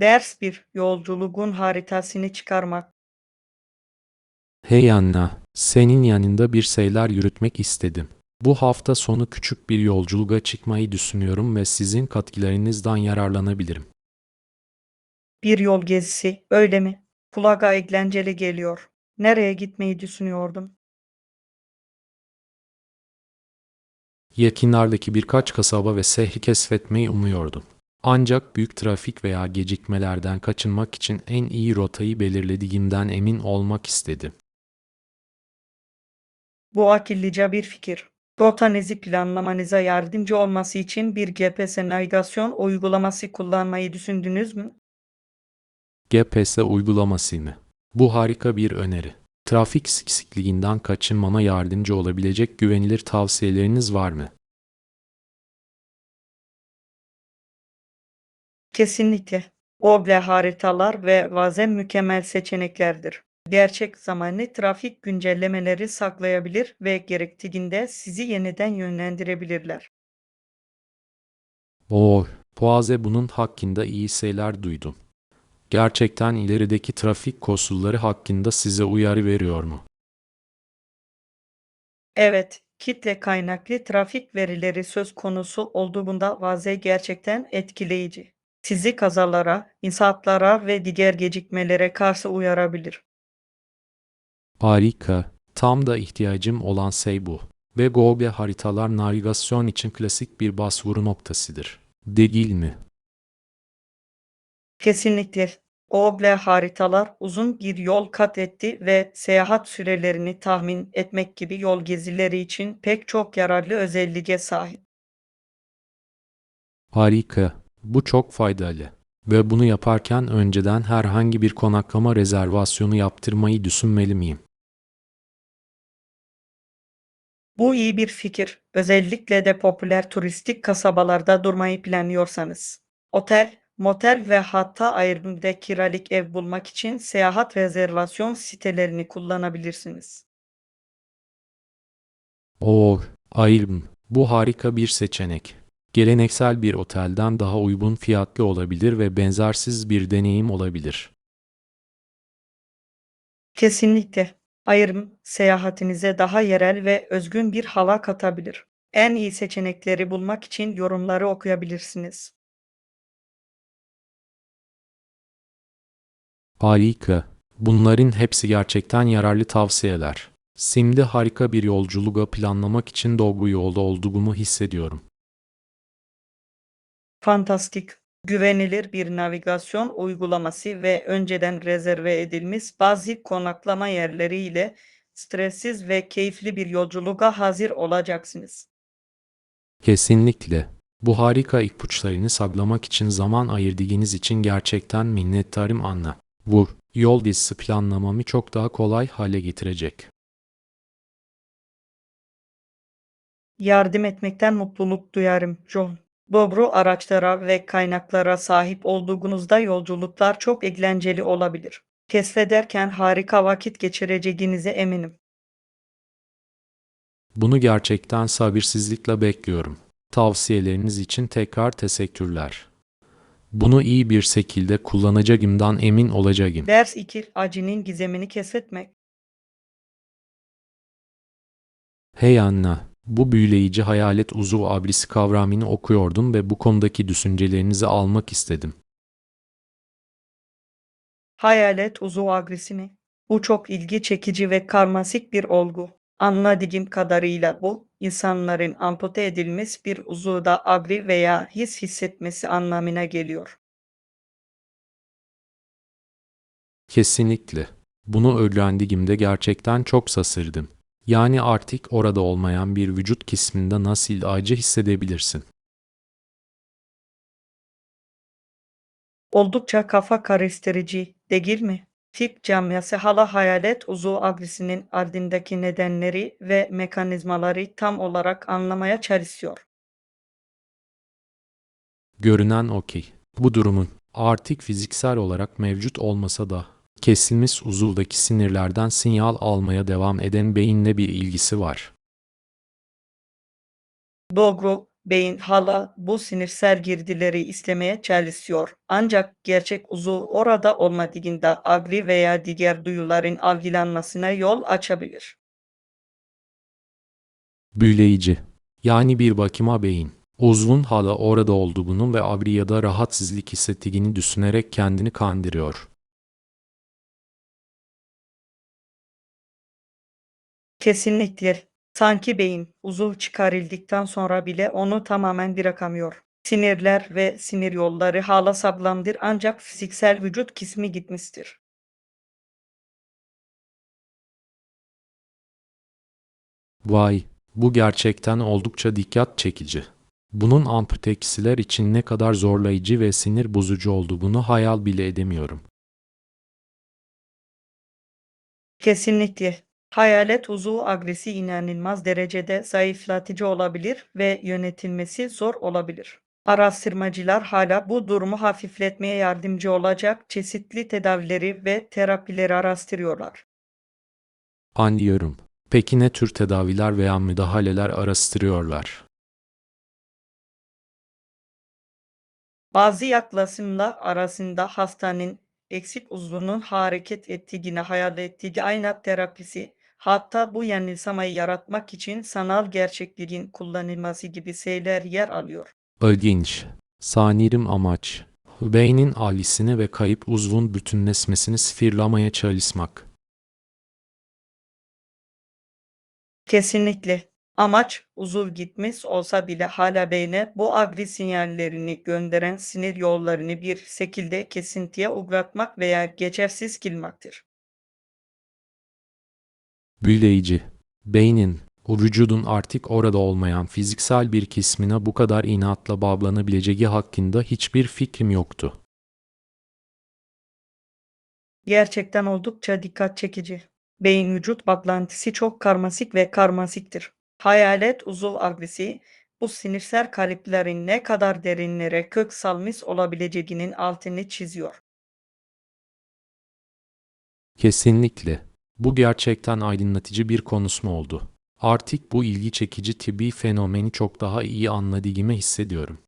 Ders bir yolculuğun haritasını çıkarmak. Hey Anna, senin yanında bir şeyler yürütmek istedim. Bu hafta sonu küçük bir yolculuğa çıkmayı düşünüyorum ve sizin katkılarınızdan yararlanabilirim. Bir yol gezisi, öyle mi? Kulağa eğlenceli geliyor. Nereye gitmeyi düşünüyordum? Yakınlardaki birkaç kasaba ve şehri keşfetmeyi umuyordum. Ancak büyük trafik veya gecikmelerden kaçınmak için en iyi rotayı belirlediğimden emin olmak istedim. Bu akıllıca bir fikir. Rotanızı planlamanıza yardımcı olması için bir GPS navigasyon uygulaması kullanmayı düşündünüz mü? GPS uygulaması mı? Bu harika bir öneri. Trafik sıkışıklığından kaçınmama yardımcı olabilecek güvenilir tavsiyeleriniz var mı? Kesinlikle. Google haritalar ve bazen mükemmel seçeneklerdir. Gerçek zamanlı trafik güncellemeleri saklayabilir ve gerektiğinde sizi yeniden yönlendirebilirler. Oh, Boğaze bunun hakkında iyi şeyler duydum. Gerçekten ilerideki trafik koşulları hakkında size uyarı veriyor mu? Evet, kitle kaynaklı trafik verileri söz konusu olduğunda vaziyet gerçekten etkileyici. Sizi kazalara, insaatlara ve diğer gecikmelere karşı uyarabilir. Harika. Tam da ihtiyacım olan şey bu. Ve Google haritalar navigasyon için klasik bir başvuru noktasıdır. Değil mi? Kesinlikle. Google haritalar uzun bir yol kat etti ve seyahat sürelerini tahmin etmek gibi yol gezileri için pek çok yararlı özelliğe sahip. Harika. Bu çok faydalı. Ve bunu yaparken önceden herhangi bir konaklama rezervasyonu yaptırmayı düşünmeli miyim? Bu iyi bir fikir. Özellikle de popüler turistik kasabalarda durmayı planlıyorsanız. Otel, motel ve hatta Airbnb'de kiralık ev bulmak için seyahat rezervasyon sitelerini kullanabilirsiniz. Oh, ayırım. Bu harika bir seçenek. Geleneksel bir otelden daha uygun fiyatlı olabilir ve benzersiz bir deneyim olabilir. Kesinlikle. Ayrım seyahatinize daha yerel ve özgün bir hava katabilir. En iyi seçenekleri bulmak için yorumları okuyabilirsiniz. Harika. Bunların hepsi gerçekten yararlı tavsiyeler. Şimdi harika bir yolculuğa planlamak için doğru yolda olduğumu hissediyorum. Fantastik, güvenilir bir navigasyon uygulaması ve önceden rezerve edilmiş bazı konaklama yerleri ile stressiz ve keyifli bir yolculuğa hazır olacaksınız. Kesinlikle. Bu harika ipuçlarını saklamak için zaman ayırdığınız için gerçekten minnettarım Anna. Bu yol dizisi planlamamı çok daha kolay hale getirecek. Yardım etmekten mutluluk duyarım, John. Doğru araçlara ve kaynaklara sahip olduğunuzda yolculuklar çok eğlenceli olabilir. Keşfederken harika vakit geçireceğinize eminim. Bunu gerçekten sabırsızlıkla bekliyorum. Tavsiyeleriniz için tekrar teşekkürler. Bunu iyi bir şekilde kullanacağımdan emin olacağım. Ders 2. Acının gizemini keşfetmek. Hey Anna, bu büyüleyici hayalet uzuv abrisi kavramını okuyordum ve bu konudaki düşüncelerinizi almak istedim. Hayalet uzuv agresini. Bu çok ilgi çekici ve karmaşık bir olgu. Anladığım kadarıyla bu, insanların ampute edilmiş bir uzuvda agri veya his hissetmesi anlamına geliyor. Kesinlikle. Bunu öğrendiğimde gerçekten çok şaşırdım. Yani artık orada olmayan bir vücut kısmında nasıl acı hissedebilirsin? Oldukça kafa karıştırıcı, değil mi? Tip camiası hala hayalet uzuv agresinin ardındaki nedenleri ve mekanizmaları tam olarak anlamaya çalışıyor. Görünen o ki, bu durumun artık fiziksel olarak mevcut olmasa da kesilmiş uzuvdaki sinirlerden sinyal almaya devam eden beyinle bir ilgisi var. Doğru, Beyin hala bu sinirsel girdileri istemeye çalışıyor. Ancak gerçek uzuv orada olmadığında agri veya diğer duyuların algılanmasına yol açabilir. Büyüleyici. Yani bir bakıma beyin. Uzvun hala orada olduğunu ve agri ya da rahatsızlık hissettiğini düşünerek kendini kandırıyor. Kesinlikle. Sanki beyin uzuv çıkarıldıktan sonra bile onu tamamen bırakamıyor. Sinirler ve sinir yolları hala sağlamdır ancak fiziksel vücut kısmı gitmiştir. Vay, bu gerçekten oldukça dikkat çekici. Bunun amputekiler için ne kadar zorlayıcı ve sinir bozucu olduğunu hayal bile edemiyorum. Kesinlikle. Hayalet uzuv agresi inanılmaz derecede zayıflatıcı olabilir ve yönetilmesi zor olabilir. Araştırmacılar hala bu durumu hafifletmeye yardımcı olacak çeşitli tedavileri ve terapileri araştırıyorlar. Anlıyorum. Peki ne tür tedaviler veya müdahaleler araştırıyorlar? Bazı yaklaşımlar arasında hastanın eksik uzvunun hareket ettiğini hayal ettiği ayna terapisi, hatta bu yanılsamayı yaratmak için sanal gerçekliğin kullanılması gibi şeyler yer alıyor. İlginç. Sanırım amaç, beynin alisini ve kayıp uzvun bütünleşmesini sıfırlamaya çalışmak. Kesinlikle. Amaç uzuv gitmiş olsa bile hala beyne bu agri sinyallerini gönderen sinir yollarını bir şekilde kesintiye uğratmak veya geçersiz kılmaktır. Büyüleyici. Beynin, o vücudun artık orada olmayan fiziksel bir kısmına bu kadar inatla bağlanabileceği hakkında hiçbir fikrim yoktu. Gerçekten oldukça dikkat çekici. Beyin vücut bağlantısı çok karmaşık ve karmaşıktır. Hayalet uzuv agresi bu sinirsel kalıpların ne kadar derinlere kök salmış olabileceğinin altını çiziyor. Kesinlikle. Bu gerçekten aydınlatıcı bir konuşma oldu. Artık bu ilgi çekici tıbbi fenomeni çok daha iyi anladığımı hissediyorum.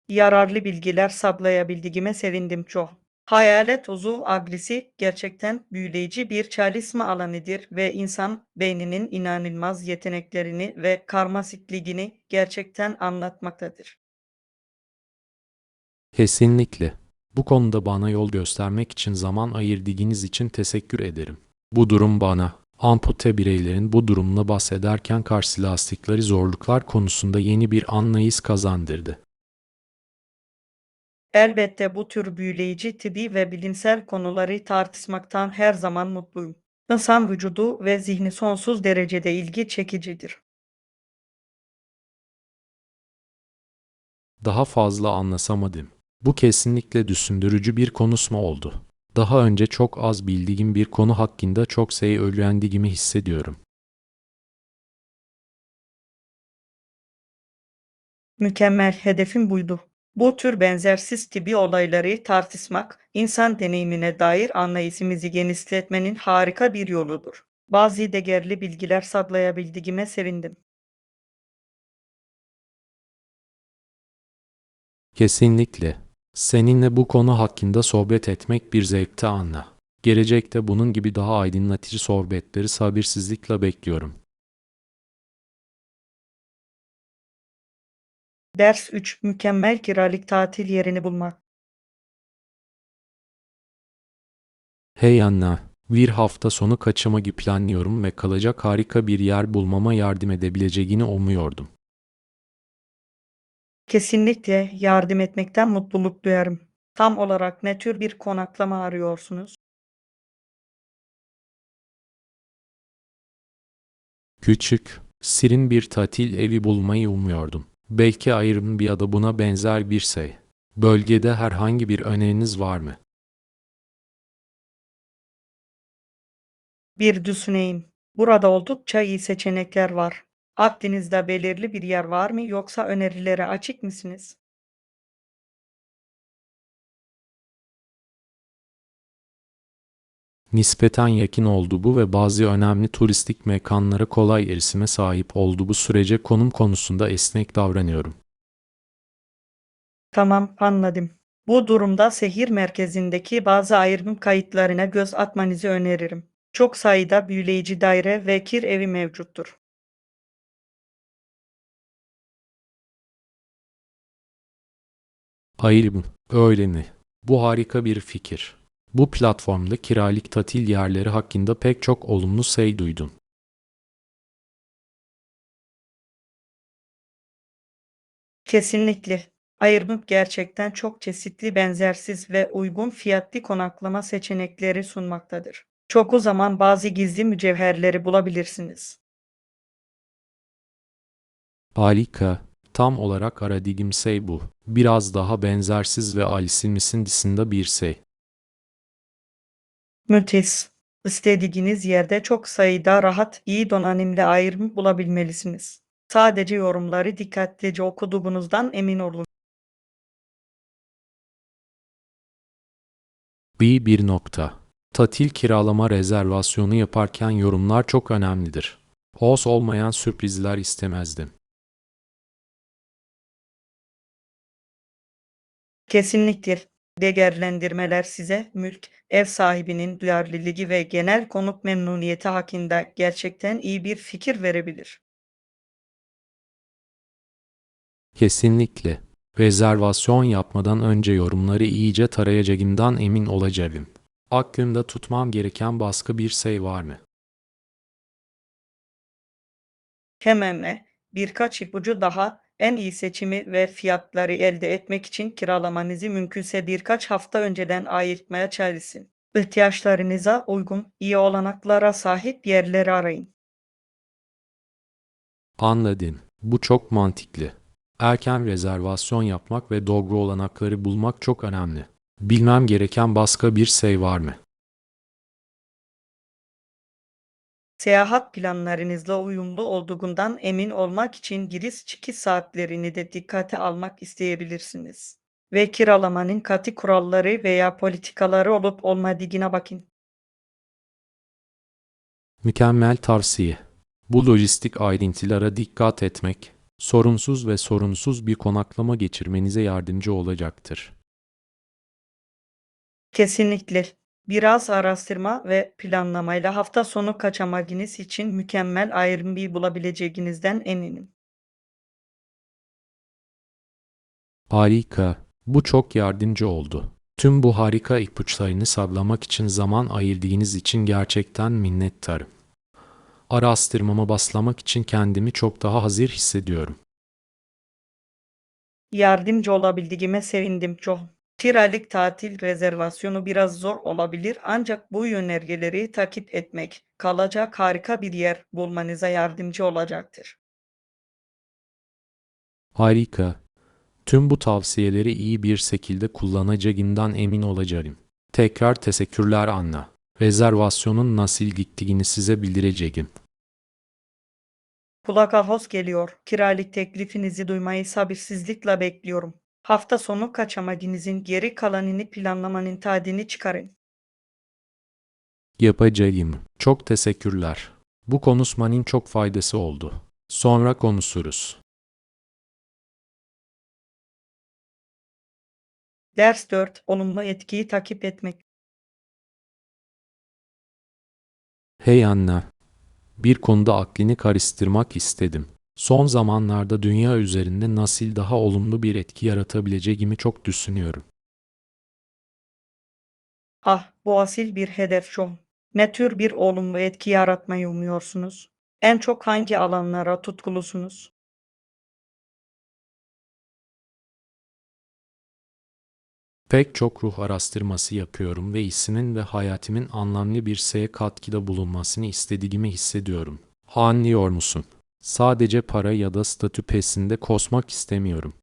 Yararlı bilgiler saklayabildiğime sevindim çok. Hayalet uzuv agresi gerçekten büyüleyici bir çalışma alanıdır ve insan beyninin inanılmaz yeteneklerini ve karmaşıklığını gerçekten anlatmaktadır. Kesinlikle. Bu konuda bana yol göstermek için zaman ayırdığınız için teşekkür ederim. Bu durum bana, ampute bireylerin bu durumla bahsederken karşılaştıkları zorluklar konusunda yeni bir anlayış kazandırdı. Elbette bu tür büyüleyici tıbbi ve bilimsel konuları tartışmaktan her zaman mutluyum. İnsan vücudu ve zihni sonsuz derecede ilgi çekicidir. Daha fazla anlasamadım. Bu kesinlikle düşündürücü bir konuşma oldu. Daha önce çok az bildiğim bir konu hakkında çok şey öğrendiğimi hissediyorum. Mükemmel, hedefim buydu. Bu tür benzersiz tıbbi olayları tartışmak, insan deneyimine dair anlayışımızı genişletmenin harika bir yoludur. Bazı değerli bilgiler saklayabildiğime sevindim. Kesinlikle. Seninle bu konu hakkında sohbet etmek bir zevkti Anna. Gelecekte bunun gibi daha aydınlatıcı sohbetleri sabırsızlıkla bekliyorum. Ders 3: Mükemmel kiralık tatil yerini bulmak. Hey Anna, bir hafta sonu kaçamayı planlıyorum ve kalacak harika bir yer bulmama yardım edebileceğini umuyordum. Kesinlikle yardım etmekten mutluluk duyarım. Tam olarak ne tür bir konaklama arıyorsunuz? Küçük, serin bir tatil evi bulmayı umuyordum. Belki Airbnb ya da buna benzer bir şey. Bölgede herhangi bir öneriniz var mı? Bir düşüneyim. Burada oldukça iyi seçenekler var. Akdeniz'de belirli bir yer var mı yoksa önerilere açık mısınız? Nispeten yakın oldu bu ve bazı önemli turistik mekanlara kolay erişime sahip oldu bu sürece konum konusunda esnek davranıyorum. Tamam, anladım. Bu durumda şehir merkezindeki bazı ayrım kayıtlarına göz atmanızı öneririm. Çok sayıda büyüleyici daire ve kir evi mevcuttur. Hayır mı? Öyle mi? Bu harika bir fikir. Bu platformda kiralık tatil yerleri hakkında pek çok olumlu şey duydum. Kesinlikle. Ayrım gerçekten çok çeşitli, benzersiz ve uygun fiyatlı konaklama seçenekleri sunmaktadır. Çoğu zaman bazı gizli mücevherleri bulabilirsiniz. Harika. Tam olarak aradığım şey bu. Biraz daha benzersiz ve Alice'in dışında bir şey. Müthiş. İstediğiniz yerde çok sayıda rahat, iyi donanımlı ayrım bulabilmelisiniz. Sadece yorumları dikkatlice okuduğunuzdan emin olun. Bir nokta. Tatil kiralama rezervasyonu yaparken yorumlar çok önemlidir. Hoş olmayan sürprizler istemezdim. Kesinlikle. Değerlendirmeler size mülk, ev sahibinin duyarlılığı ve genel konuk memnuniyeti hakkında gerçekten iyi bir fikir verebilir. Kesinlikle. Rezervasyon yapmadan önce yorumları iyice tarayacağımdan emin olacağım. Aklımda tutmam gereken başka bir şey var mı? Hemen birkaç ipucu daha, en iyi seçimi ve fiyatları elde etmek için kiralamanızı mümkünse birkaç hafta önceden ayırtmaya çalışın. İhtiyaçlarınıza uygun, iyi olanaklara sahip yerleri arayın. Anladım. Bu çok mantıklı. Erken rezervasyon yapmak ve doğru olanakları bulmak çok önemli. Bilmem gereken başka bir şey var mı? Seyahat planlarınızla uyumlu olduğundan emin olmak için giriş çıkış saatlerini de dikkate almak isteyebilirsiniz. Ve kiralamanın katı kuralları veya politikaları olup olmadığına bakın. Mükemmel tavsiye. Bu lojistik ayrıntılara dikkat etmek, sorunsuz ve sorunsuz bir konaklama geçirmenize yardımcı olacaktır. Kesinlikle. Biraz araştırma ve planlamayla hafta sonu kaçamakınız için mükemmel ayrımı bulabileceğinizden eminim. Harika. Bu çok yardımcı oldu. Tüm bu harika ipuçlarını sağlamak için zaman ayırdığınız için gerçekten minnettarım. Araştırmama başlamak için kendimi çok daha hazır hissediyorum. Yardımcı olabildiğime sevindim çok. Kiralık tatil rezervasyonu biraz zor olabilir ancak bu yönergeleri takip etmek kalacak harika bir yer bulmanıza yardımcı olacaktır. Harika. Tüm bu tavsiyeleri iyi bir şekilde kullanacağımdan emin olacağım. Tekrar teşekkürler Anna. Rezervasyonun nasıl gittiğini size bildireceğim. Kulağa hoş geliyor. Kiralık teklifinizi duymayı sabırsızlıkla bekliyorum. Hafta sonu kaçamadığınızın geri kalanını planlamanın tadını çıkarın. Yapacağım. Çok teşekkürler. Bu konuşmanın çok faydası oldu. Sonra konuşuruz. Ders 4. Olumlu etkiyi takip etmek. Hey Anna, bir konuda aklını karıştırmak istedim. Son zamanlarda dünya üzerinde nasıl daha olumlu bir etki yaratabileceğimi çok düşünüyorum. Ah, bu asil bir hedef John. Ne tür bir olumlu etki yaratmayı umuyorsunuz? En çok hangi alanlara tutkulusunuz? Pek çok ruh araştırması yapıyorum ve işimin ve hayatımın anlamlı bir şeye katkıda bulunmasını istediğimi hissediyorum. Anlıyor musun? Sadece para ya da statü peşinde koşmak istemiyorum.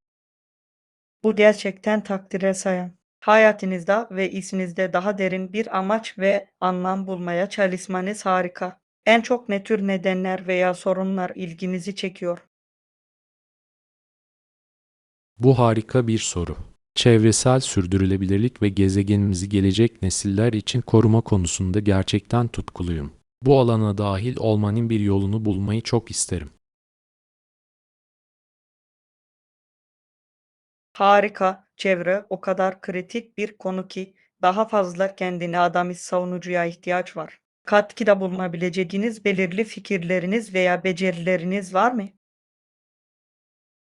Bu gerçekten takdire sayan. Hayatınızda ve işinizde daha derin bir amaç ve anlam bulmaya çalışmanız harika. En çok ne tür nedenler veya sorunlar ilginizi çekiyor? Bu harika bir soru. Çevresel sürdürülebilirlik ve gezegenimizi gelecek nesiller için koruma konusunda gerçekten tutkuluyum. Bu alana dahil olmanın bir yolunu bulmayı çok isterim. Harika, çevre o kadar kritik bir konu ki daha fazla kendini adamış savunucuya ihtiyaç var. Katkıda bulunabileceğiniz belirli fikirleriniz veya becerileriniz var mı?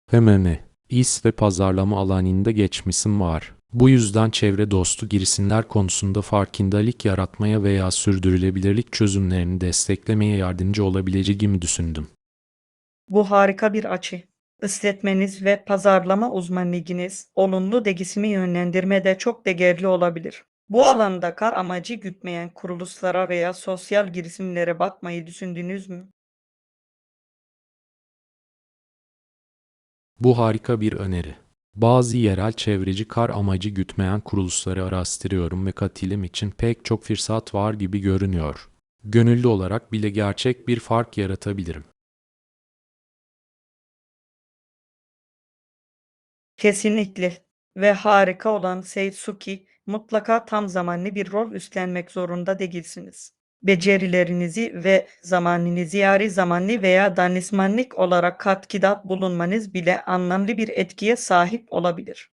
Hemen İş ve pazarlama alanında geçmişim var. Bu yüzden çevre dostu girişimler konusunda farkındalık yaratmaya veya sürdürülebilirlik çözümlerini desteklemeye yardımcı olabileceğimi düşündüm. Bu harika bir açı. İşletmeniz ve pazarlama uzmanlığınız olumlu değişimi yönlendirmede çok değerli olabilir. Bu alanda kar amacı gütmeyen kuruluşlara veya sosyal girişimlere bakmayı düşündünüz mü? Bu harika bir öneri. Bazı yerel çevreci kar amacı gütmeyen kuruluşları araştırıyorum ve katılım için pek çok fırsat var gibi görünüyor. Gönüllü olarak bile gerçek bir fark yaratabilirim. Kesinlikle. Ve harika olan Seitsuki, mutlaka tam zamanlı bir rol üstlenmek zorunda değilsiniz. Becerilerinizi ve zamanınızı yarı zamanlı veya danışmanlık olarak katkıda bulunmanız bile anlamlı bir etkiye sahip olabilir.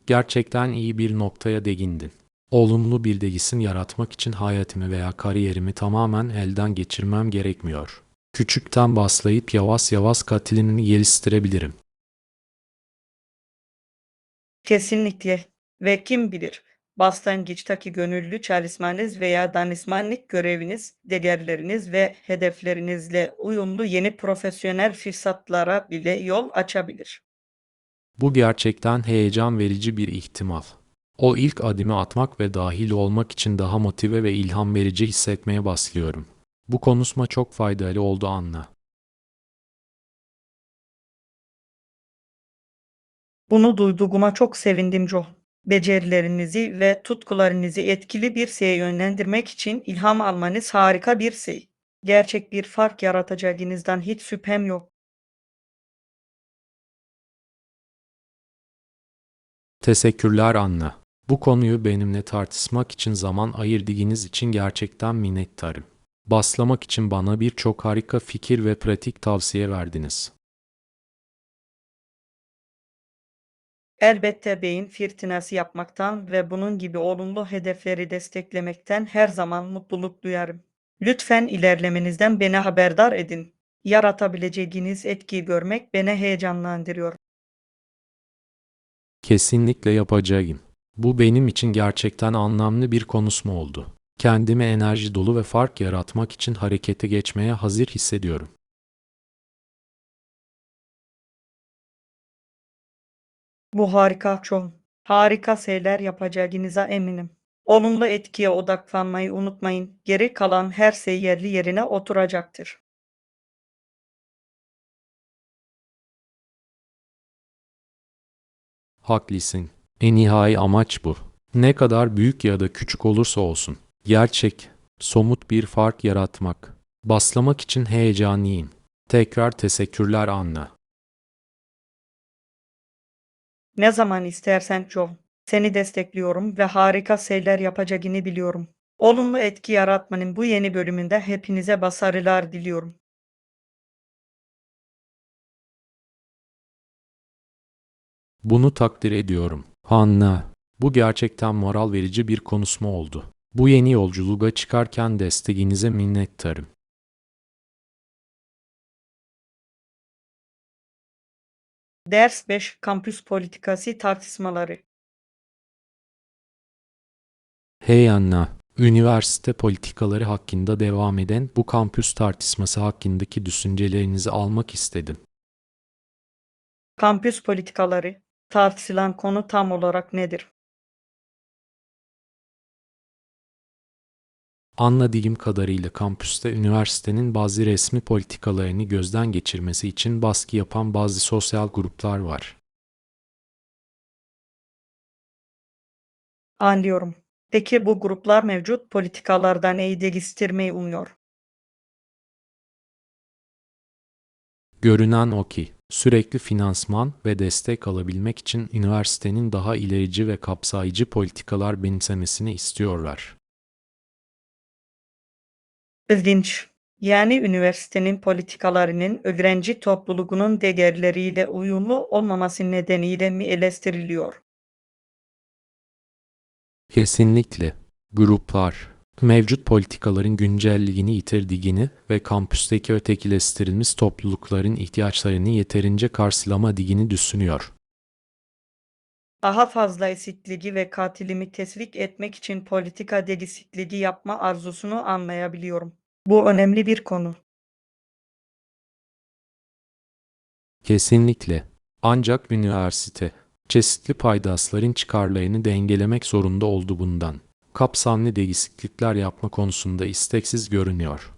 Gerçekten iyi bir noktaya değindin. Olumlu bir değişim yaratmak için hayatımı veya kariyerimi tamamen elden geçirmem gerekmiyor. Küçükten başlayıp yavaş yavaş katılımını geliştirebilirim. Kesinlikle. Ve kim bilir, başlangıçtaki gönüllü çalışmanız veya danışmanlık göreviniz, değerleriniz ve hedeflerinizle uyumlu yeni profesyonel fırsatlara bile yol açabilir. Bu gerçekten heyecan verici bir ihtimal. O ilk adımı atmak ve dahil olmak için daha motive ve ilham verici hissetmeye başlıyorum. Bu konuşma çok faydalı oldu Anna. Bunu duyduğuma çok sevindim Joe. Becerilerinizi ve tutkularınızı etkili bir şeye yönlendirmek için ilham almanız harika bir şey. Gerçek bir fark yaratacağınızdan hiç şüphem yok. Teşekkürler Anna. Bu konuyu benimle tartışmak için zaman ayırdığınız için gerçekten minnettarım. Başlamak için bana birçok harika fikir ve pratik tavsiye verdiniz. Elbette beyin fırtınası yapmaktan ve bunun gibi olumlu hedefleri desteklemekten her zaman mutluluk duyarım. Lütfen ilerlemenizden beni haberdar edin. Yaratabileceğiniz etkiyi görmek beni heyecanlandırıyor. Kesinlikle yapacağım. Bu benim için gerçekten anlamlı bir konuşma oldu. Kendimi enerji dolu ve fark yaratmak için harekete geçmeye hazır hissediyorum. Bu harika John. Harika şeyler yapacağınıza eminim. Olumlu etkiye odaklanmayı unutmayın. Geri kalan her şey yerli yerine oturacaktır. Haklısın. En nihai amaç bu. Ne kadar büyük ya da küçük olursa olsun. Gerçek, somut bir fark yaratmak. Başlamak için heyecanlıyım. Tekrar teşekkürler Anna. Ne zaman istersen John. Seni destekliyorum ve harika şeyler yapacağını biliyorum. Olumlu etki yaratmanın bu yeni bölümünde hepinize başarılar diliyorum. Bunu takdir ediyorum. Anna, bu gerçekten moral verici bir konuşma oldu. Bu yeni yolculuğa çıkarken desteğinize minnettarım. Ders 5 Kampüs Politikası Tartışmaları. Hey Anna, üniversite politikaları hakkında devam eden bu kampüs tartışması hakkındaki düşüncelerinizi almak istedim. Kampüs politikaları. Tartışılan konu tam olarak nedir? Anladığım kadarıyla kampüste üniversitenin bazı resmi politikalarını gözden geçirmesi için baskı yapan bazı sosyal gruplar var. Anlıyorum. Peki bu gruplar mevcut politikalardan neyi değiştirmeyi umuyor? Görünen o ki, Sürekli finansman ve destek alabilmek için üniversitenin daha ilerici ve kapsayıcı politikalar benimsemesini istiyorlar. İlginç. Yani üniversitenin politikalarının öğrenci topluluğunun değerleriyle uyumlu olmaması nedeniyle mi eleştiriliyor? Kesinlikle. Gruplar, mevcut politikaların güncelliğini yitirdiğini ve kampüsteki ötekileştirilmiş toplulukların ihtiyaçlarını yeterince karşılamadığını düşünüyor. Daha fazla eşitliği ve katilimi teşvik etmek için politika değişikliği yapma arzusunu anlayabiliyorum. Bu önemli bir konu. Kesinlikle. Ancak üniversite, çeşitli paydaşların çıkarlarını dengelemek zorunda olduğundan, kapsamlı değişiklikler yapma konusunda isteksiz görünüyor.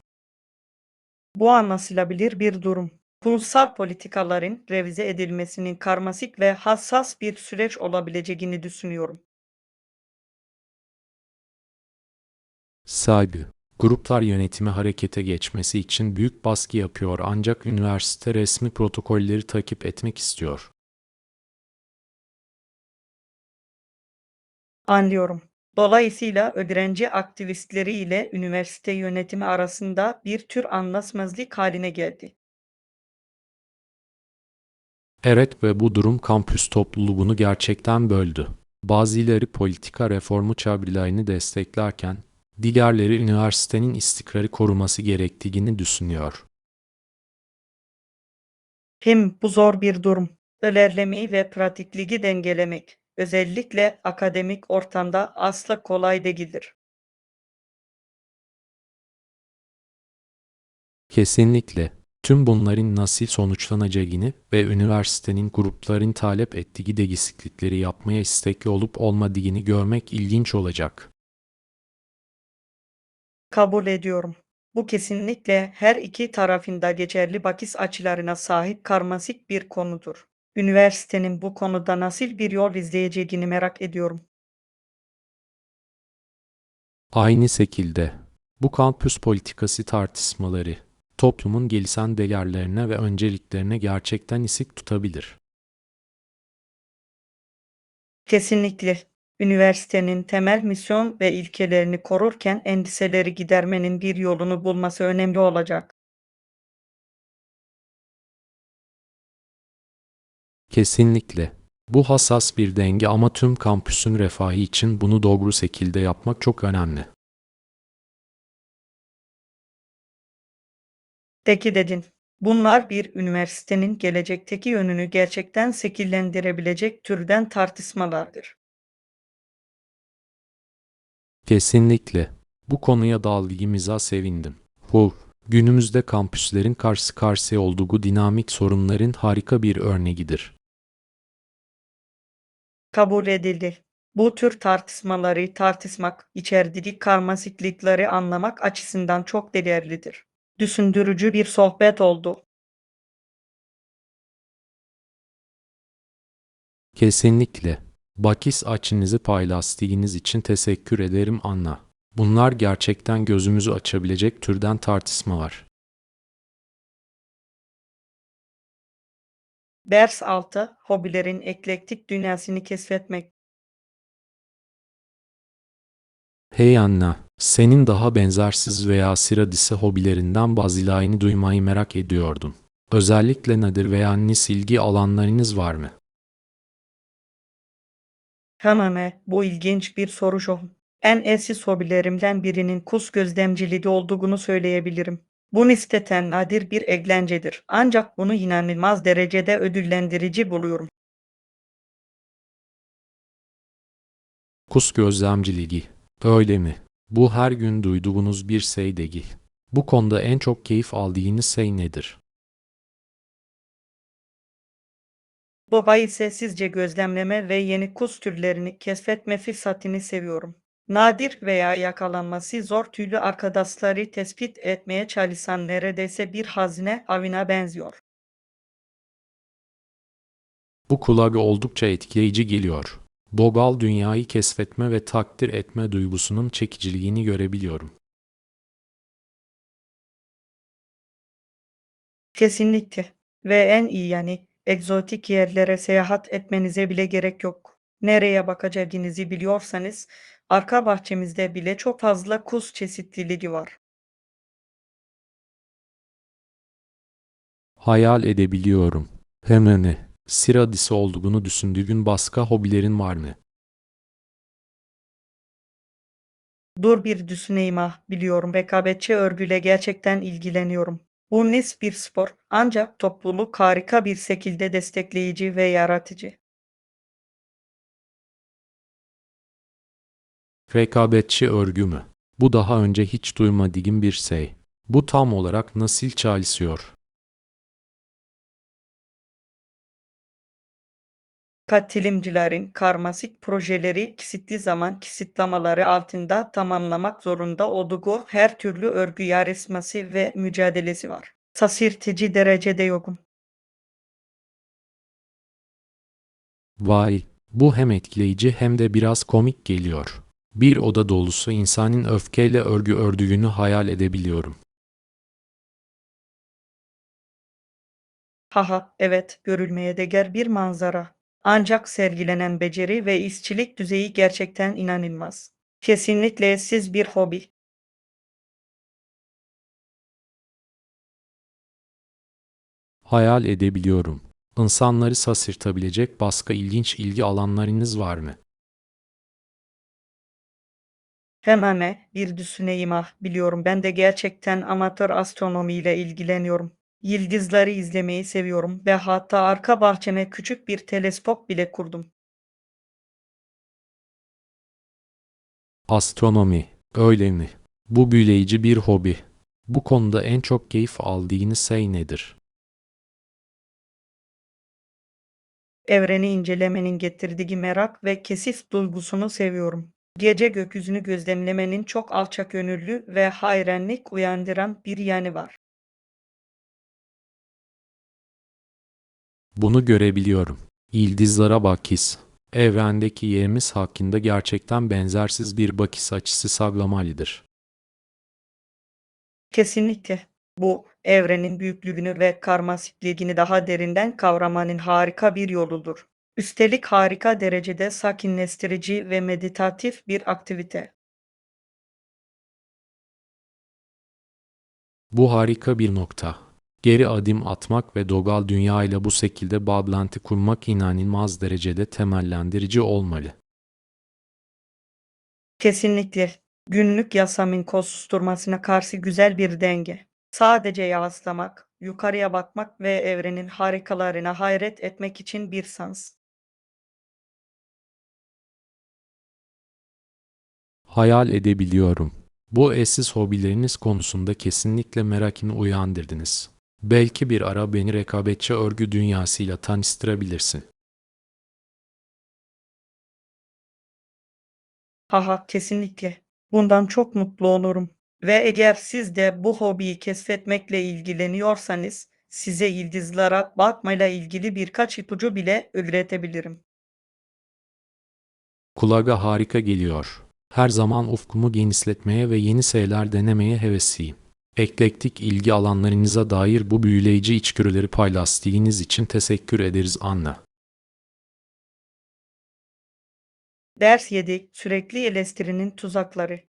Bu anlaşılabilir bir durum. Ulusal politikaların revize edilmesinin karmaşık ve hassas bir süreç olabileceğini düşünüyorum. Saygı, gruplar yönetimi harekete geçmesi için büyük baskı yapıyor ancak üniversite resmi protokolleri takip etmek istiyor. Anlıyorum. Dolayısıyla öğrenci aktivistleri ile üniversite yönetimi arasında bir tür anlaşmazlık haline geldi. Evet ve bu durum kampüs topluluğunu gerçekten böldü. Bazıları politika reformu çabalarını desteklerken, diğerleri üniversitenin istikrarı koruması gerektiğini düşünüyor. Hem bu zor bir durum. İlerlemeyi ve pratikliği dengelemek, özellikle akademik ortamda asla kolay değildir. Kesinlikle. Tüm bunların nasıl sonuçlanacağını ve üniversitenin grupların talep ettiği değişiklikleri yapmaya istekli olup olmadığını görmek ilginç olacak. Kabul ediyorum. Bu kesinlikle her iki tarafında geçerli bakış açılarına sahip karmaşık bir konudur. Üniversitenin bu konuda nasıl bir yol izleyeceğini merak ediyorum. Aynı şekilde, bu kampüs politikası tartışmaları, toplumun gelişen değerlerine ve önceliklerine gerçekten ışık tutabilir. Kesinlikle. Üniversitenin temel misyon ve ilkelerini korurken endişeleri gidermenin bir yolunu bulması önemli olacak. Kesinlikle. Bu hassas bir denge ama tüm kampüsün refahı için bunu doğru şekilde yapmak çok önemli. Peki dedin. Bunlar bir üniversitenin gelecekteki yönünü gerçekten şekillendirebilecek türden tartışmalardır. Kesinlikle. Bu konuya dalgımıza sevindim. Günümüzde kampüslerin karşı karşıya olduğu dinamik sorunların harika bir örneğidir. Kabul edildi. Bu tür tartışmaları tartışmak, içerideki karmaşıklıkları anlamak açısından çok değerlidir. Düşündürücü bir sohbet oldu. Kesinlikle. Bakış açınızı paylaştığınız için teşekkür ederim Anna. Bunlar gerçekten gözümüzü açabilecek türden tartışmalar. Ders 6. Hobilerin eklektik dünyasını keşfetmek. Hey Anna, senin daha benzersiz veya sıra dışı hobilerinden bazılarını duymayı merak ediyordum. Özellikle nedir veya ne ilgi alanlarınız var mı? Hemen bu ilginç bir soru şu. En eski hobilerimden birinin kuş gözlemciliği olduğunu söyleyebilirim. Bu nispeten nadir bir eğlencedir. Ancak bunu inanılmaz derecede ödüllendirici buluyorum. Kus gözlemciliği. Öyle mi? Bu her gün duyduğunuz bir şey değil. Bu konuda en çok keyif aldığınız şey nedir? Babayı sessizce gözlemleme ve yeni kuş türlerini keşfetme fırsatını seviyorum. Nadir veya yakalanması zor türlü arkadaşları tespit etmeye çalışan neredeyse bir hazine avına benziyor. Bu kulağa oldukça etkileyici geliyor. Dogal dünyayı keşfetme ve takdir etme duygusunun çekiciliğini görebiliyorum. Kesinlikle. Ve en iyi yani egzotik yerlere seyahat etmenize bile gerek yok. Nereye bakacağınızı biliyorsanız arka bahçemizde bile çok fazla kuş çeşitliliği var. Hayal edebiliyorum. Hemen sıra dışı olduğunu düşündüğün başka hobilerin var mı? Dur bir düşüneyim biliyorum rekabetçi örgüyle gerçekten ilgileniyorum. Bu nis bir spor ancak topluluk harika bir şekilde destekleyici ve yaratıcı. Rekabetçi örgü mü? Bu daha önce hiç duymadığım bir şey. Bu tam olarak nasıl çalışıyor? Katılımcıların karmaşık projeleri kısıtlı zaman kısıtlamaları altında tamamlamak zorunda olduğu her türlü örgü yarışması ve mücadelesi var. Şaşırtıcı derecede yokum. Vay, bu hem etkileyici hem de biraz komik geliyor. Bir oda dolusu insanın öfkeyle örgü ördüğünü hayal edebiliyorum. Haha, evet, görülmeye değer bir manzara. Ancak sergilenen beceri ve işçilik düzeyi gerçekten inanılmaz. Kesinlikle siz bir hobi. Hayal edebiliyorum. İnsanları şaşırtabilecek başka ilginç ilgi alanlarınız var mı? Hemen bir düşüneyim biliyorum ben de gerçekten amatör astronomiyle ilgileniyorum. Yıldızları izlemeyi seviyorum ve hatta arka bahçeme küçük bir teleskop bile kurdum. Astronomi, öyle mi? Bu büyüleyici bir hobi. Bu konuda en çok keyif aldığınız şey nedir? Evreni incelemenin getirdiği merak ve keşif duygusunu seviyorum. Gece gökyüzünü gözlemlemenin çok alçakgönüllü ve hayranlık uyandıran bir yanı var. Bunu görebiliyorum. Yıldızlara bakış. Evrendeki yerimiz hakkında gerçekten benzersiz bir bakış açısı saklamalıdır. Kesinlikle. Bu evrenin büyüklüğünü ve karmaşıklığını daha derinden kavramanın harika bir yoludur. Üstelik harika derecede sakinleştirici ve meditatif bir aktivite. Bu harika bir nokta. Geri adım atmak ve doğal dünya ile bu şekilde bağlantı kurmak inanılmaz derecede temellendirici olmalı. Kesinlikle. Günlük yaşamın koşuşturmasına karşı güzel bir denge. Sadece yavaşlamak, yukarıya bakmak ve evrenin harikalarına hayret etmek için bir sans. Hayal edebiliyorum. Bu eşsiz hobileriniz konusunda kesinlikle merakını uyandırdınız. Belki bir ara beni rekabetçi örgü dünyasıyla tanıştırabilirsin. Haha, kesinlikle. Bundan çok mutlu olurum. Ve eğer siz de bu hobiyi keşfetmekle ilgileniyorsanız, size yıldızlara bakmayla ilgili birkaç ipucu bile öğretebilirim. Kulağa harika geliyor. Her zaman ufkumu genişletmeye ve yeni şeyler denemeye hevesliyim. Eklektik ilgi alanlarınıza dair bu büyüleyici içgörüleri paylaştığınız için teşekkür ederiz Anna. Ders 7. Sürekli eleştirinin tuzakları.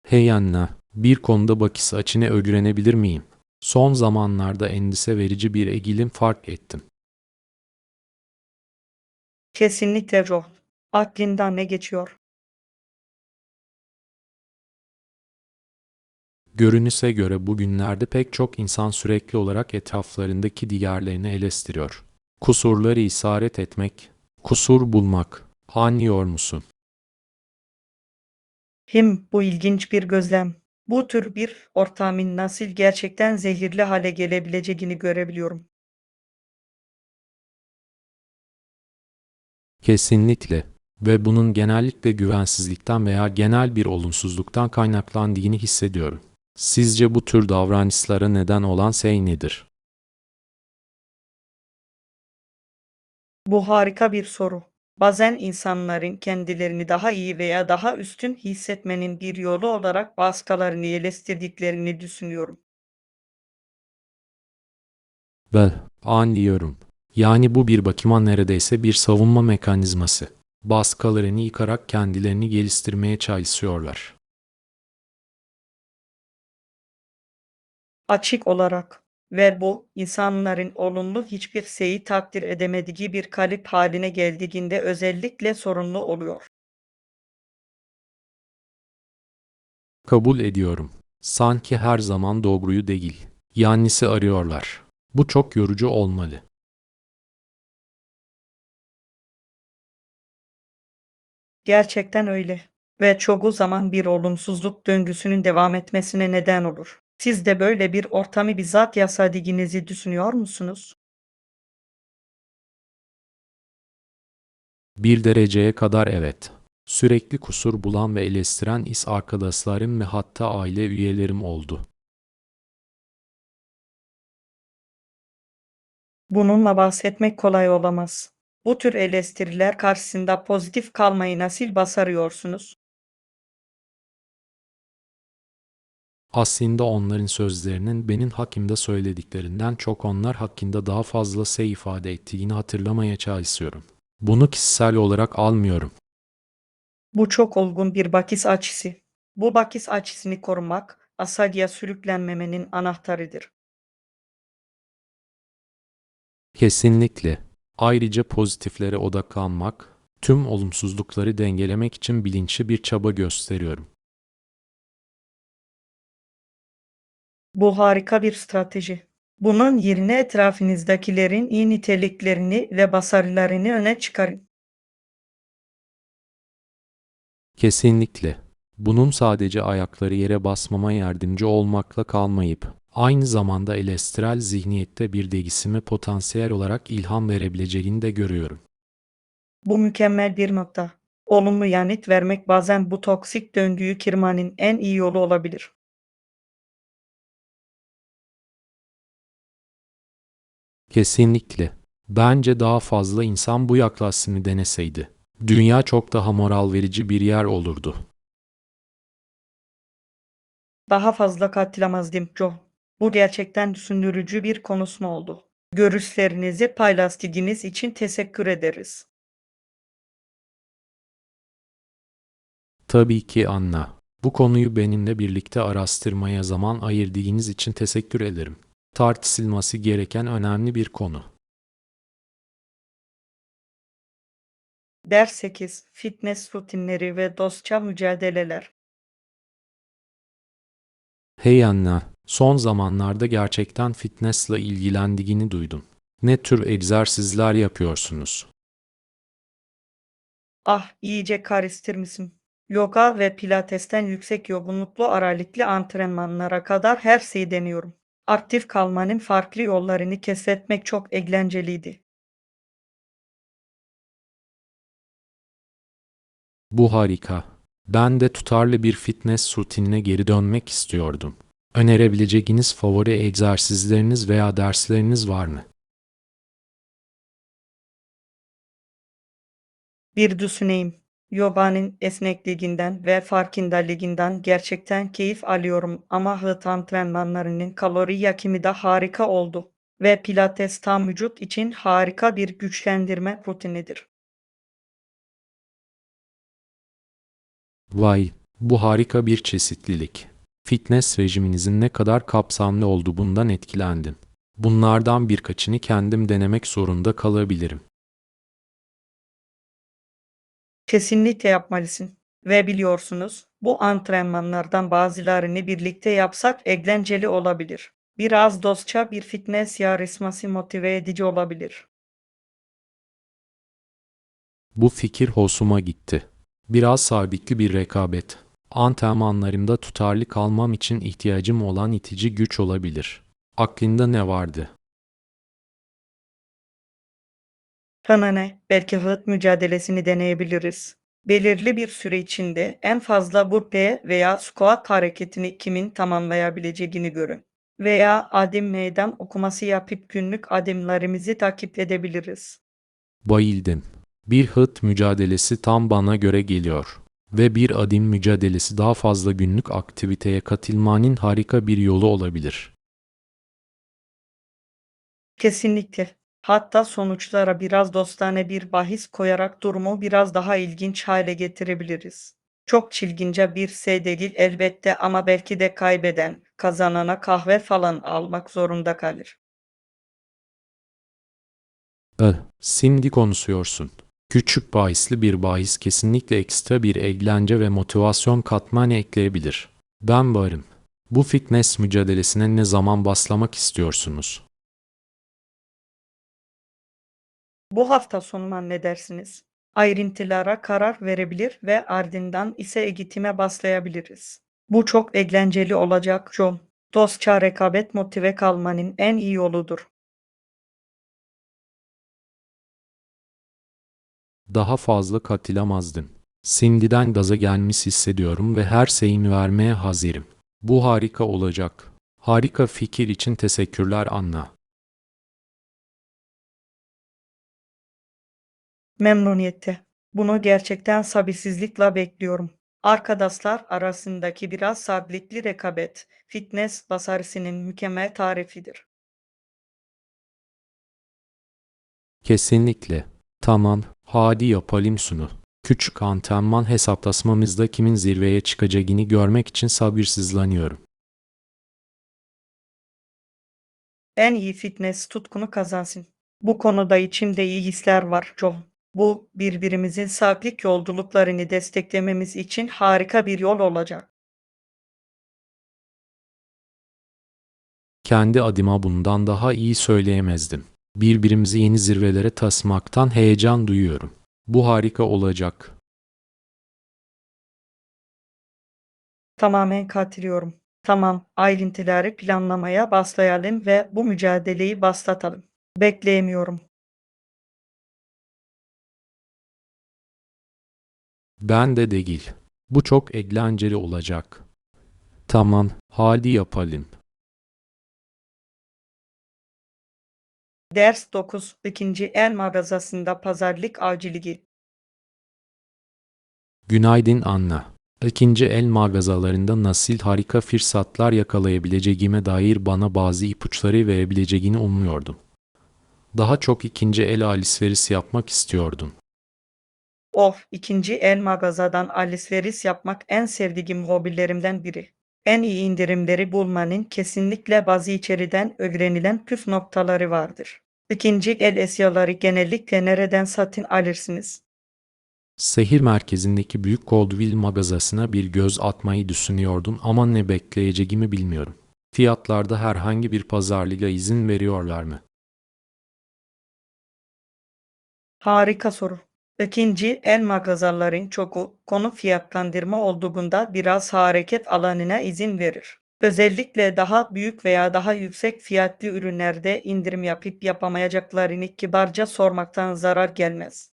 Hey Anna, bir konuda bakış açını öğrenebilir miyim? Son zamanlarda endişe verici bir eğilim fark ettim. Kesinlikle Joel. Aklından ne geçiyor? Görünüşe göre bugünlerde pek çok insan sürekli olarak etraflarındaki diğerlerini eleştiriyor. Kusurları işaret etmek, kusur bulmak. Anlıyor musun? Bu ilginç bir gözlem. Bu tür bir ortamın nasıl gerçekten zehirli hale gelebileceğini görebiliyorum. Kesinlikle. Ve bunun genellikle güvensizlikten veya genel bir olumsuzluktan kaynaklandığını hissediyorum. Sizce bu tür davranışlara neden olan şey nedir? Bu harika bir soru. Bazen insanların kendilerini daha iyi veya daha üstün hissetmenin bir yolu olarak başkalarını eleştirdiklerini düşünüyorum. Anlıyorum. Yani bu bir bakıma neredeyse bir savunma mekanizması. Başkalarını yıkarak kendilerini geliştirmeye çalışıyorlar. Açık olarak. Ve bu, insanların olumlu hiçbir şeyi takdir edemediği bir kalıp haline geldiğinde özellikle sorunlu oluyor. Kabul ediyorum. Sanki her zaman doğruyu değil, yanlışı arıyorlar. Bu çok yorucu olmalı. Gerçekten öyle. Ve çoğu zaman bir olumsuzluk döngüsünün devam etmesine neden olur. Siz de böyle bir ortamı bizzat yasadığınızı düşünüyor musunuz? Bir dereceye kadar evet. Sürekli kusur bulan ve eleştiren iş arkadaşlarım ve hatta aile üyelerim oldu. Bununla bahsetmek kolay olamaz. Bu tür eleştiriler karşısında pozitif kalmayı nasıl başarıyorsunuz? Aslında onların sözlerinin benim hakkımda söylediklerinden çok onlar hakkında daha fazla şey ifade ettiğini hatırlamaya çalışıyorum. Bunu kişisel olarak almıyorum. Bu çok olgun bir bakış açısı. Bu bakış açısını korumak, asalya sürüklenmemenin anahtarıdır. Kesinlikle. Ayrıca pozitiflere odaklanmak, tüm olumsuzlukları dengelemek için bilinçli bir çaba gösteriyorum. Bu harika bir strateji. Bunun yerine etrafınızdakilerin iyi niteliklerini ve başarılarını öne çıkarın. Kesinlikle. Bunun sadece ayakları yere basmama yardımcı olmakla kalmayıp, aynı zamanda eleştirel zihniyette bir değişime potansiyel olarak ilham verebileceğini de görüyorum. Bu mükemmel bir nokta. Olumlu yanıt vermek bazen bu toksik döngüyü kırmanın en iyi yolu olabilir. Kesinlikle. Bence daha fazla insan bu yaklaşımı deneseydi, dünya çok daha moral verici bir yer olurdu. Daha fazla katılamazdım Joe. Bu gerçekten düşündürücü bir konuşma oldu. Görüşlerinizi paylaştığınız için teşekkür ederiz. Tabii ki Anna. Bu konuyu benimle birlikte araştırmaya zaman ayırdığınız için teşekkür ederim. Tartışılması gereken önemli bir konu. Ders 8. Fitness rutinleri ve dostça mücadeleler. Hey Anna, son zamanlarda gerçekten fitnessle ilgilendiğini duydum. Ne tür egzersizler yapıyorsunuz? Ah, iyice karıştırmışım. Yoga ve pilatesten yüksek yoğunluklu aralıklı antrenmanlara kadar her şeyi deniyorum. Aktif kalmanın farklı yollarını keşfetmek çok eğlenceliydi. Bu harika. Ben de tutarlı bir fitness rutinine geri dönmek istiyordum. Önerebileceğiniz favori egzersizleriniz veya dersleriniz var mı? Bir düşüneyim. Yoga'nın esnekliğinden ve farkındalığından gerçekten keyif alıyorum ama hıt antrenmanlarının kalori yakımı da harika oldu. Ve pilates tam vücut için harika bir güçlendirme rutinidir. Vay, bu harika bir çeşitlilik. Fitness rejiminizin ne kadar kapsamlı olduğundan etkilendim. Bunlardan birkaçını kendim denemek zorunda kalabilirim. Kesinlikle yapmalısın. Ve biliyorsunuz, bu antrenmanlardan bazılarını birlikte yapsak eğlenceli olabilir. Biraz dostça bir fitness yarışması motive edici olabilir. Bu fikir hoşuma gitti. Biraz sabitli bir rekabet. Antrenmanlarımda tutarlı kalmam için ihtiyacım olan itici güç olabilir. Aklında ne vardı? Sana ne? Belki hıt mücadelesini deneyebiliriz. Belirli bir süre içinde en fazla burpee veya squat hareketini kimin tamamlayabileceğini görün. Veya adım meydan okuması yapıp günlük adımlarımızı takip edebiliriz. Bayıldım. Bir hıt mücadelesi tam bana göre geliyor. Ve bir adım mücadelesi daha fazla günlük aktiviteye katılmanın harika bir yolu olabilir. Kesinlikle. Hatta sonuçlara biraz dostane bir bahis koyarak durumu biraz daha ilginç hale getirebiliriz. Çok çılgınca bir şey değil elbette ama belki de kaybeden, kazanana kahve falan almak zorunda kalır. Şimdi konuşuyorsun. Küçük bahisli bir bahis kesinlikle ekstra bir eğlence ve motivasyon katmanı ekleyebilir. Ben varım. Bu fitness mücadelesine ne zaman başlamak istiyorsunuz? Bu hafta sonu ne dersiniz? Ayrıntılara karar verebilir ve ardından ise eğitime başlayabiliriz. Bu çok eğlenceli olacak John. Dostça rekabet motive kalmanın en iyi yoludur. Daha fazla katılamazdım. Şimdiden gaza gelmiş hissediyorum ve her şeyimi vermeye hazırım. Bu harika olacak. Harika fikir için teşekkürler Anna. Memnuniyetle. Bunu gerçekten sabırsızlıkla bekliyorum. Arkadaşlar arasındaki biraz sabitli rekabet, fitness başarısının mükemmel tarifidir. Kesinlikle. Tamam, hadi yapalım şunu. Küçük antrenman hesaplaşmamızda kimin zirveye çıkacağını görmek için sabırsızlanıyorum. En iyi fitness tutkunu kazansın. Bu konuda içimde iyi hisler var Joe. Bu birbirimizin sabit yolculuklarını desteklememiz için harika bir yol olacak. Kendi adıma bundan daha iyi söyleyemezdim. Birbirimizi yeni zirvelere taşımaktan heyecan duyuyorum. Bu harika olacak. Tamamen katılıyorum. Tamam, ayrıntıları planlamaya başlayalım ve bu mücadeleyi başlatalım. Bekleyemiyorum. Ben de değil. Bu çok eğlenceli olacak. Tamam, hadi yapalım. Ders 9. İkinci el mağazasında pazarlık avcılığı. Günaydın Anna. İkinci el mağazalarında nasıl harika fırsatlar yakalayabileceğime dair bana bazı ipuçları verebileceğini umuyordum. Daha çok ikinci el alışveriş yapmak istiyordum. Of, ikinci el mağazadan alışveriş yapmak en sevdiğim hobilerimden biri. En iyi indirimleri bulmanın kesinlikle bazı içeriden öğrenilen püf noktaları vardır. İkinci el eşyaları genellikle nereden satın alırsınız? Şehir merkezindeki büyük Goldville mağazasına bir göz atmayı düşünüyordum ama ne bekleyeceğimi bilmiyorum. Fiyatlarda herhangi bir pazarlığa izin veriyorlar mı? Harika soru. İkinci el mağazaların çoğu konu fiyatlandırma olduğunda biraz hareket alanına izin verir. Özellikle daha büyük veya daha yüksek fiyatlı ürünlerde indirim yapıp yapamayacaklarını kibarca sormaktan zarar gelmez.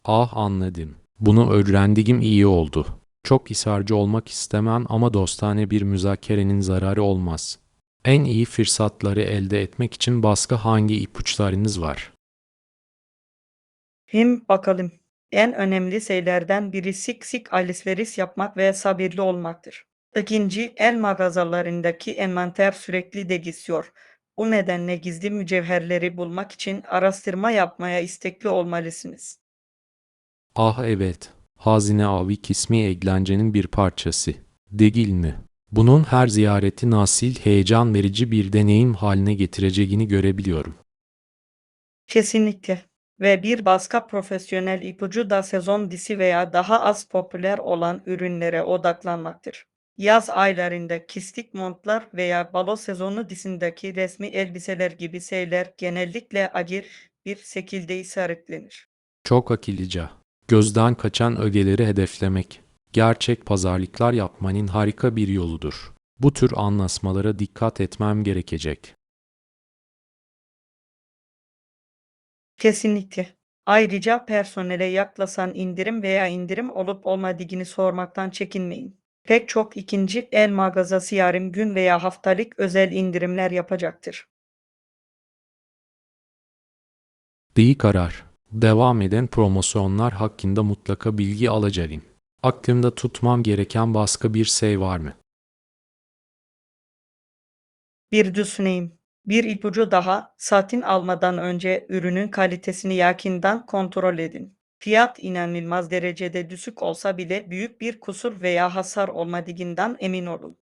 Ah anladım. Bunu öğrendiğim iyi oldu. Çok ısrarcı olmak istemem ama dostane bir müzakerenin zararı olmaz. En iyi fırsatları elde etmek için başka hangi ipuçlarınız var? Bakalım. En önemli şeylerden biri sık sık alışveriş yapmak ve sabırlı olmaktır. İkinci, el mağazalarındaki envanter sürekli değişiyor. Bu nedenle gizli mücevherleri bulmak için araştırma yapmaya istekli olmalısınız. Ah evet, hazine avı kısmı eğlencenin bir parçası. Değil mi? Bunun her ziyareti nasıl heyecan verici bir deneyim haline getireceğini görebiliyorum. Kesinlikle. Ve bir başka profesyonel ipucu da sezon dişi veya daha az popüler olan ürünlere odaklanmaktır. Yaz aylarında kistik montlar veya balo sezonu dışındaki resmi elbiseler gibi şeyler genellikle acil bir şekilde işaretlenir. Çok akıllıca. Gözden kaçan ögeleri hedeflemek, gerçek pazarlıklar yapmanın harika bir yoludur. Bu tür anlaşmalara dikkat etmem gerekecek. Kesinlikle. Ayrıca personele yaklaşan indirim veya indirim olup olmadığını sormaktan çekinmeyin. Pek çok ikinci el mağazası yarım gün veya haftalık özel indirimler yapacaktır. İyi karar. Devam eden promosyonlar hakkında mutlaka bilgi alacağım. Aklımda tutmam gereken başka bir şey var mı? Bir düşüneyim. Bir ipucu daha, satın almadan önce ürünün kalitesini yakından kontrol edin. Fiyat inanılmaz derecede düşük olsa bile büyük bir kusur veya hasar olmadığından emin olun.